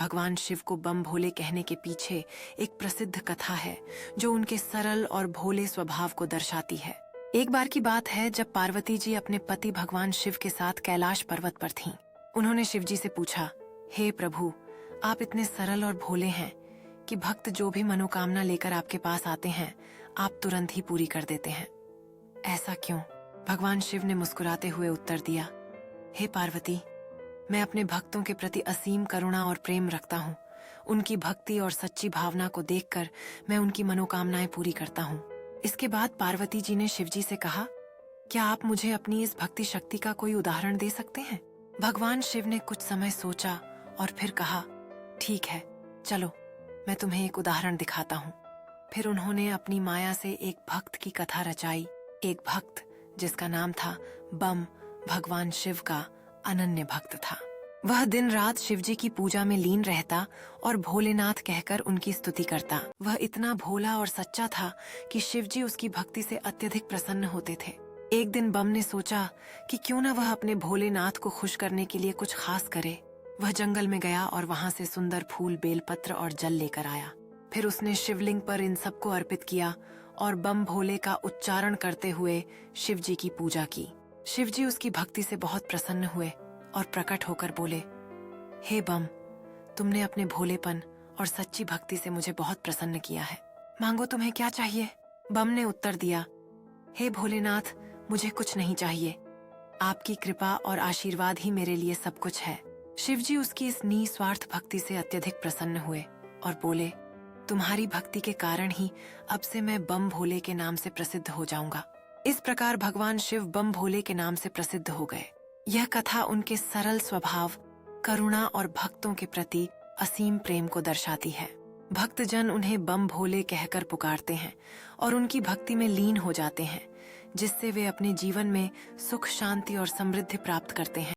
भगवान शिव को बम भोले कहने के पीछे एक प्रसिद्ध कथा है जो उनके सरल और भोले स्वभाव को दर्शाती है। एक बार की बात है जब पार्वती जी अपने पति भगवान शिव के साथ कैलाश पर्वत पर थीं। उन्होंने शिव जी से पूछा, हे प्रभु, आप इतने सरल और भोले हैं कि भक्त जो भी मनोकामना लेकर आपके पास आते हैं आप तुरंत ही पूरी कर देते हैं। ऐसा क्यों? भगवान शिव ने मुस्कुराते हुए उत्तर दिया, हे पार्वती, मैं अपने भक्तों के प्रति असीम करुणा और प्रेम रखता हूँ। उनकी भक्ति और सच्ची भावना को देखकर मैं उनकी मनोकामनाएं पूरी करता हूँ। इसके बाद पार्वती जी ने शिव जी से कहा, क्या आप मुझे अपनी इस भक्ति शक्ति का कोई उदाहरण दे सकते हैं? भगवान शिव ने कुछ समय सोचा और फिर कहा, ठीक है, चलो मैं तुम्हें एक उदाहरण दिखाता हूँ। फिर उन्होंने अपनी माया से एक भक्त की कथा रचाई। एक भक्त जिसका नाम था बम, भगवान शिव का अनन्य भक्त था। वह दिन रात शिव जी की पूजा में लीन रहता और भोलेनाथ कहकर उनकी स्तुति करता। वह इतना भोला और सच्चा था कि शिव जी उसकी भक्ति से अत्यधिक प्रसन्न होते थे। एक दिन बम ने सोचा कि क्यों न वह अपने भोलेनाथ को खुश करने के लिए कुछ खास करे। वह जंगल में गया और वहां से सुंदर फूल, बेलपत्र और जल लेकर आया। फिर उसने शिवलिंग पर इन सबको अर्पित किया और बम भोले का उच्चारण करते हुए शिव जी की पूजा की। शिव जी उसकी भक्ति से बहुत प्रसन्न हुए और प्रकट होकर बोले, हे बम, तुमने अपने भोलेपन और सच्ची भक्ति से मुझे बहुत प्रसन्न किया है। मांगो, तुम्हें क्या चाहिए? बम ने उत्तर दिया, हे भोलेनाथ, मुझे कुछ नहीं चाहिए। आपकी कृपा और आशीर्वाद ही मेरे लिए सब कुछ है। शिव जी उसकी इस निस्वार्थ भक्ति से अत्यधिक प्रसन्न हुए और बोले, तुम्हारी भक्ति के कारण ही अब से मैं बम भोले के नाम से प्रसिद्ध हो जाऊंगा। इस प्रकार भगवान शिव बम भोले के नाम से प्रसिद्ध हो गए। यह कथा उनके सरल स्वभाव, करुणा और भक्तों के प्रति असीम प्रेम को दर्शाती है। भक्तजन उन्हें बम भोले कहकर पुकारते हैं और उनकी भक्ति में लीन हो जाते हैं, जिससे वे अपने जीवन में सुख, शांति और समृद्धि प्राप्त करते हैं।